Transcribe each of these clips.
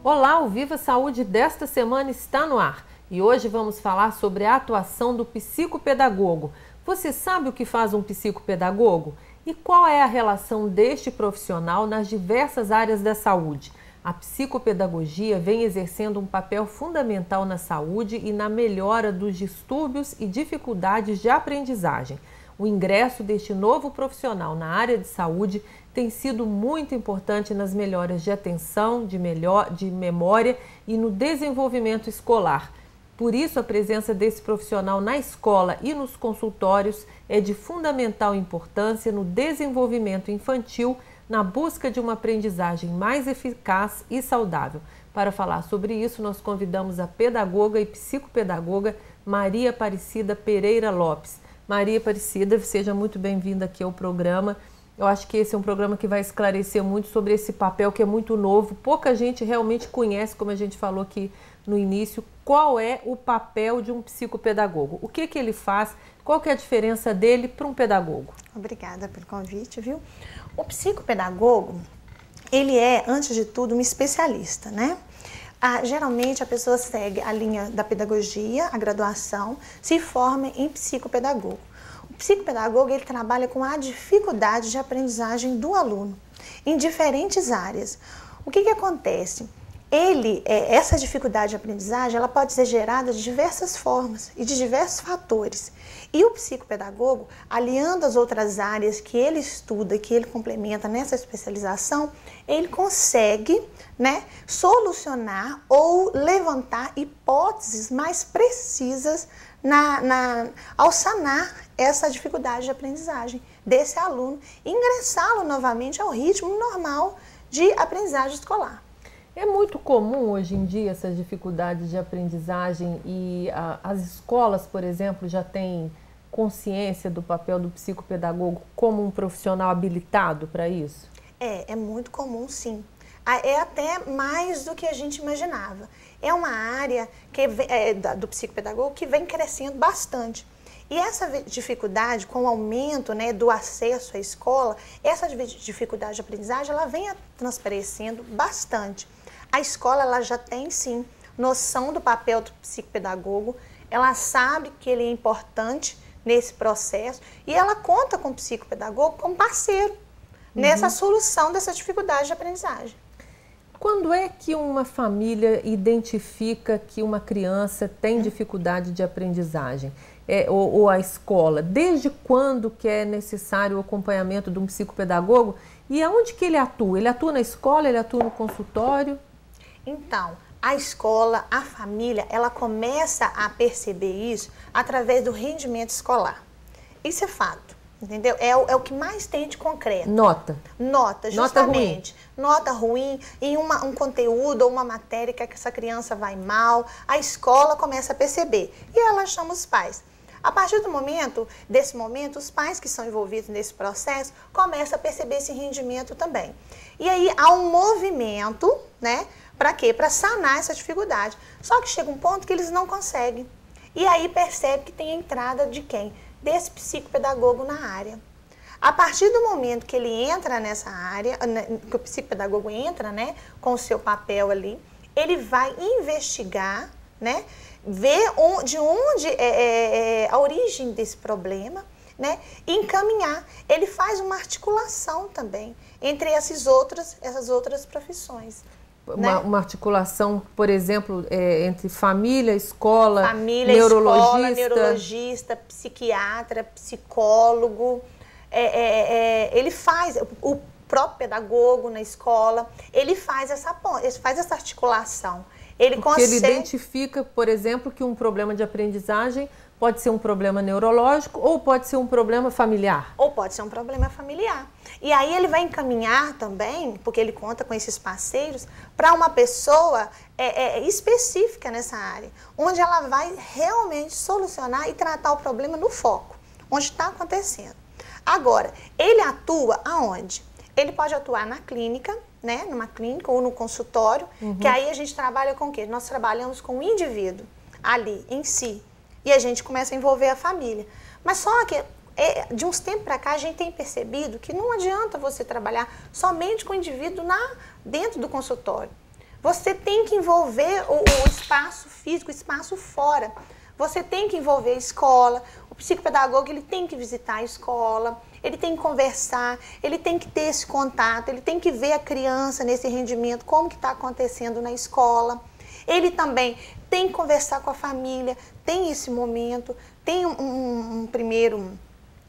Olá, o Viva Saúde desta semana está no ar e hoje vamos falar sobre a atuação do psicopedagogo. Você sabe o que faz um psicopedagogo? E qual é a relação deste profissional nas diversas áreas da saúde? A psicopedagogia vem exercendo um papel fundamental na saúde e na melhora dos distúrbios e dificuldades de aprendizagem. O ingresso deste novo profissional na área de saúde tem sido muito importante nas melhoras de atenção, de memória e no desenvolvimento escolar. Por isso, a presença desse profissional na escola e nos consultórios é de fundamental importância no desenvolvimento infantil, na busca de uma aprendizagem mais eficaz e saudável. Para falar sobre isso, nós convidamos a pedagoga e psicopedagoga Maria Aparecida Pereira Lopes. Maria Aparecida, seja muito bem-vinda aqui ao programa. Eu acho que esse é um programa que vai esclarecer muito sobre esse papel que é muito novo. Pouca gente realmente conhece, como a gente falou aqui no início, qual é o papel de um psicopedagogo. O que ele faz, qual que é a diferença dele para um pedagogo? Obrigada pelo convite, viu? O psicopedagogo, ele é, antes de tudo, um especialista, né? Geralmente a pessoa segue a linha da pedagogia, a graduação, se forma em psicopedagogo. O psicopedagogo, ele trabalha com a dificuldade de aprendizagem do aluno em diferentes áreas. O que acontece? Essa dificuldade de aprendizagem, ela pode ser gerada de diversas formas e de diversos fatores. E o psicopedagogo, aliando as outras áreas que ele estuda, que ele complementa nessa especialização, ele consegue, né, solucionar ou levantar hipóteses mais precisas ao sanar essa dificuldade de aprendizagem desse aluno e ingressá-lo novamente ao ritmo normal de aprendizagem escolar. É muito comum hoje em dia essas dificuldades de aprendizagem e as escolas, por exemplo, já têm consciência do papel do psicopedagogo como um profissional habilitado para isso? É muito comum, sim. É até mais do que a gente imaginava. É uma área do psicopedagogo que vem crescendo bastante. E essa dificuldade, com o aumento, né, do acesso à escola, essa dificuldade de aprendizagem, ela vem transparecendo bastante. A escola, ela já tem, sim, noção do papel do psicopedagogo, ela sabe que ele é importante nesse processo e ela conta com o psicopedagogo como parceiro nessa solução dessa dificuldade de aprendizagem. Quando é que uma família identifica que uma criança tem dificuldade de aprendizagem? Ou a escola? Desde quando que é necessário o acompanhamento de um psicopedagogo? E aonde que ele atua? Ele atua na escola? Ele atua no consultório? Então, a escola, a família, ela começa a perceber isso através do rendimento escolar. Isso é fato, entendeu? É o que mais tem de concreto. Nota, justamente. Nota ruim em um conteúdo ou uma matéria que essa criança vai mal, a escola começa a perceber e ela chama os pais. A partir desse momento, os pais que são envolvidos nesse processo começam a perceber esse rendimento também. E aí há um movimento, né? Para quê? Para sanar essa dificuldade. Só que chega um ponto que eles não conseguem. E aí percebe que tem a entrada de quem? Desse psicopedagogo na área. A partir do momento que ele entra nessa área, que o psicopedagogo entra, né, com o seu papel ali, ele vai investigar, né, ver de onde é a origem desse problema, né, e encaminhar. Ele faz uma articulação também entre essas outras profissões. Uma articulação, por exemplo, entre família, escola, neurologista, psiquiatra, psicólogo. Ele faz, o próprio pedagogo na escola, ele faz essa ponte, ele faz essa articulação. Ele identifica, por exemplo, que um problema de aprendizagem pode ser um problema neurológico ou pode ser um problema familiar. Ou pode ser um problema familiar. E aí ele vai encaminhar também, porque ele conta com esses parceiros, para uma pessoa específica nessa área, onde ela vai realmente solucionar e tratar o problema no foco, onde está acontecendo. Agora, ele atua aonde? Ele pode atuar na clínica, né, numa clínica ou no consultório, que aí a gente trabalha com o quê? Nós trabalhamos com o indivíduo ali em si. E a gente começa a envolver a família. Mas só que de uns tempos para cá a gente tem percebido que não adianta você trabalhar somente com o indivíduo dentro do consultório. Você tem que envolver o espaço físico, o espaço fora. Você tem que envolver a escola. O psicopedagogo, ele tem que visitar a escola, ele tem que conversar, ele tem que ter esse contato, ele tem que ver a criança nesse rendimento, como que está acontecendo na escola. Ele também tem que conversar com a família, tem esse momento, tem um primeiro,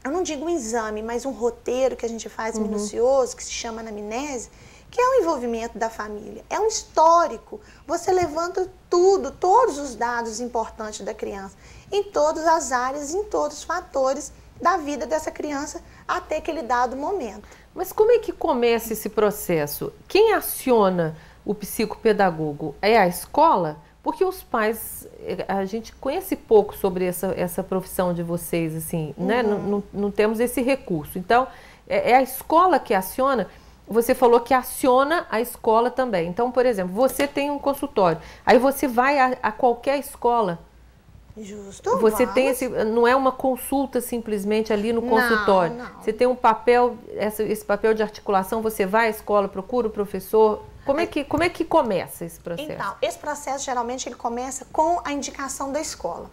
eu não digo um exame, mas um roteiro que a gente faz minucioso, que se chama anamnese, que é o envolvimento da família, é um histórico. Você levanta tudo, todos os dados importantes da criança, em todas as áreas, em todos os fatores da vida dessa criança até aquele dado momento. Mas como é que começa esse processo? Quem aciona o psicopedagogo? É a escola? Porque os pais, a gente conhece pouco sobre essa profissão de vocês, assim, né? Não temos esse recurso. Então, é a escola que aciona. Você falou que aciona a escola também. Então, por exemplo, você tem um consultório, aí você vai a qualquer escola. Justo. Você tem não é uma consulta simplesmente ali no consultório. Não. Você tem um papel, esse papel de articulação, você vai à escola, procura o professor. Como é que começa esse processo? Então, esse processo geralmente ele começa com a indicação da escola.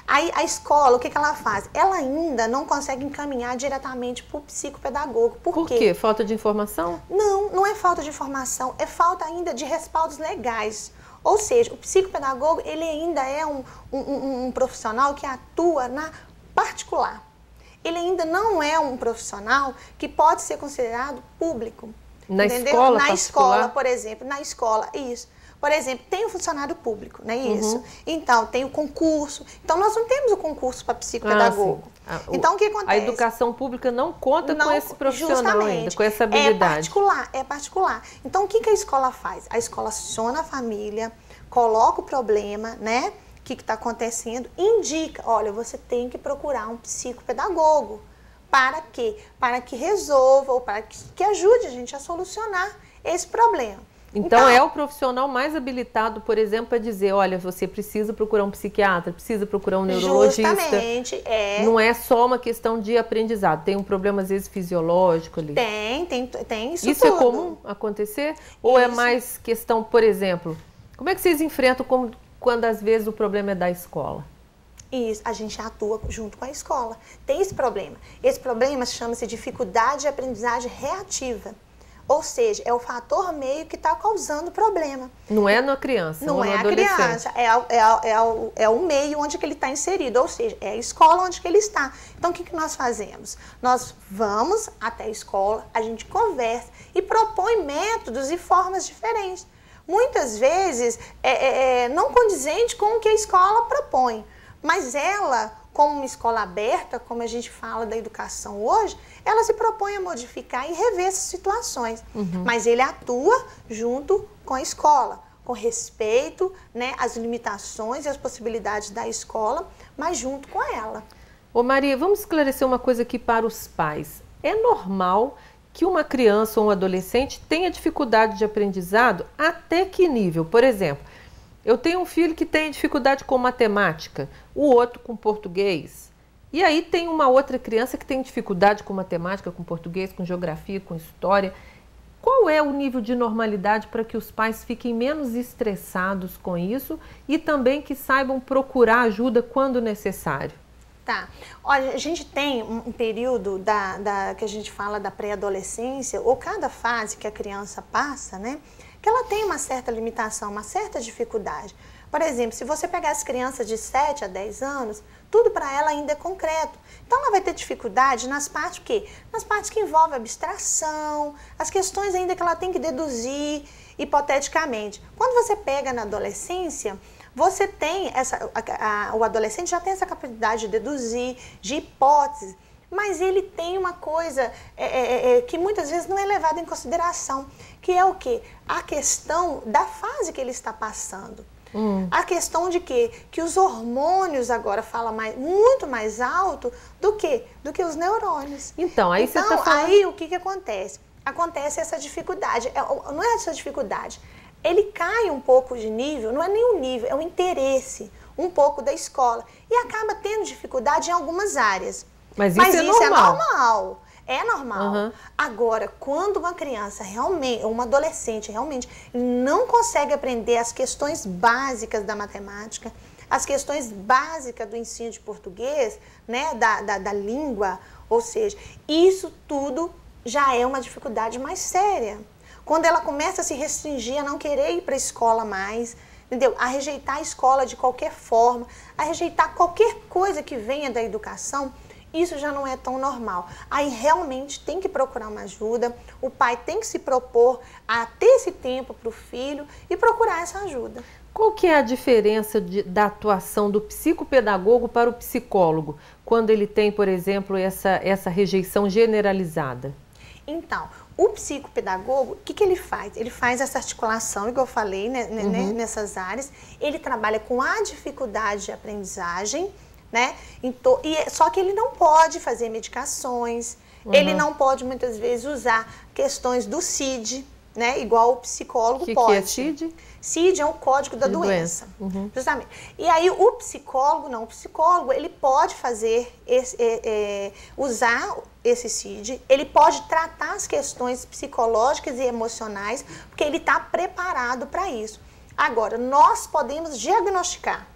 Aí a escola, o que ela faz? Ela ainda não consegue encaminhar diretamente para o psicopedagogo. Por quê? Falta de informação? Não é falta de informação, é falta ainda de respaldos legais. Ou seja, o psicopedagogo ele ainda é um profissional que atua na particular. Ele ainda não é um profissional que pode ser considerado público. Na entendeu? escola Na particular? escola, por exemplo. Na escola, isso. Por exemplo, tem o funcionário público, não é isso? Então, tem o concurso. Então, nós não temos o concurso para psicopedagogo. Então, o que acontece? A educação pública não conta com esse profissional ainda, com essa habilidade. É particular. Então, o que a escola faz? A escola aciona a família, coloca o problema, né? O que está acontecendo, indica, olha, você tem que procurar um psicopedagogo. Para quê? Para que resolva ou para que ajude a gente a solucionar esse problema. Então, é o profissional mais habilitado, por exemplo, para dizer, olha, você precisa procurar um psiquiatra, precisa procurar um neurologista. Justamente, Não é só uma questão de aprendizado, tem um problema, às vezes, fisiológico ali. Tem isso tudo. É comum acontecer? Ou é mais questão, por exemplo, como é que vocês enfrentam quando, às vezes, o problema é da escola? Isso, a gente atua junto com a escola. Tem esse problema. Esse problema chama-se dificuldade de aprendizagem reativa. Ou seja, é o fator meio que está causando o problema. Não é na criança, não é no a adolescente. criança, é o meio onde que ele está inserido, ou seja, é a escola onde que ele está. Então, o que nós fazemos? Nós vamos até a escola, a gente conversa e propõe métodos e formas diferentes. Muitas vezes, não condizente com o que a escola propõe, mas ela, como uma escola aberta, como a gente fala da educação hoje, ela se propõe a modificar e rever essas situações. Mas ele atua junto com a escola, com respeito, né, às limitações e às possibilidades da escola, mas junto com ela. Ô Maria, vamos esclarecer uma coisa aqui para os pais. É normal que uma criança ou um adolescente tenha dificuldade de aprendizado? Até que nível? Por exemplo, eu tenho um filho que tem dificuldade com matemática, o outro com português. E aí tem uma outra criança que tem dificuldade com matemática, com português, com geografia, com história. Qual é o nível de normalidade para que os pais fiquem menos estressados com isso e também que saibam procurar ajuda quando necessário? Tá. Olha, a gente tem um período que a gente fala da pré-adolescência, ou cada fase que a criança passa, né? Que ela tem uma certa limitação, uma certa dificuldade. Por exemplo, se você pegar as crianças de 7 a 10 anos, tudo para ela ainda é concreto. Então, ela vai ter dificuldade nas partes que? Nas partes que envolvem abstração, as questões ainda que ela tem que deduzir hipoteticamente. Quando você pega na adolescência, você tem o adolescente já tem essa capacidade de deduzir, de hipóteses, mas ele tem uma coisa que muitas vezes não é levada em consideração, que é o quê? A questão da fase que ele está passando. A questão de que os hormônios agora falam muito mais alto do que os neurônios. Então, aí você está falando... Aí o que acontece? Acontece essa dificuldade, não é essa dificuldade, ele cai um pouco de nível, não é nem um nível, é um interesse um pouco da escola e acaba tendo dificuldade em algumas áreas. Mas isso é normal. É normal. Agora, quando uma criança realmente, ou uma adolescente realmente não consegue aprender as questões básicas da matemática, as questões básicas do ensino de português, né, da língua, ou seja, isso tudo já é uma dificuldade mais séria. Quando ela começa a se restringir, a não querer ir para a escola mais, entendeu? A rejeitar a escola de qualquer forma, a rejeitar qualquer coisa que venha da educação, isso já não é tão normal. Aí realmente tem que procurar uma ajuda, o pai tem que se propor a ter esse tempo para o filho e procurar essa ajuda. Qual que é a diferença da atuação do psicopedagogo para o psicólogo, quando ele tem, por exemplo, essa rejeição generalizada? Então, o psicopedagogo, o que ele faz? Ele faz essa articulação, igual eu falei, né, nessas áreas. Ele trabalha com a dificuldade de aprendizagem, né? Só que ele não pode fazer medicações, ele não pode muitas vezes usar questões do CID, né? Igual o psicólogo pode. O que é CID? CID é um código da doença. Justamente. E aí o psicólogo ele pode fazer usar esse CID, ele pode tratar as questões psicológicas e emocionais, porque ele está preparado para isso. Agora, nós podemos diagnosticar.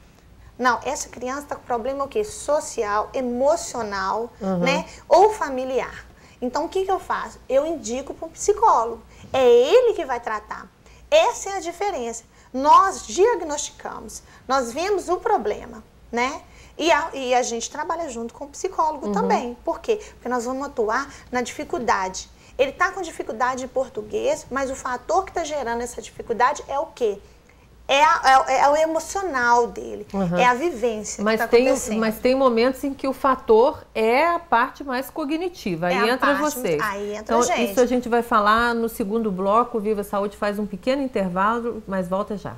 Não, essa criança está com problema o quê? Social, emocional, né? Ou familiar. Então, o que eu faço? Eu indico para um psicólogo. É ele que vai tratar. Essa é a diferença. Nós diagnosticamos, nós vemos o problema, né? E a gente trabalha junto com o psicólogo também. Por quê? Porque nós vamos atuar na dificuldade. Ele está com dificuldade de português, mas o fator que está gerando essa dificuldade é o quê? É o emocional dele, é a vivência que está acontecendo. Mas tem momentos em que o fator é a parte mais cognitiva, aí entra vocês. Aí entra então, a gente. Isso a gente vai falar no segundo bloco. Viva Saúde faz um pequeno intervalo, mas volta já.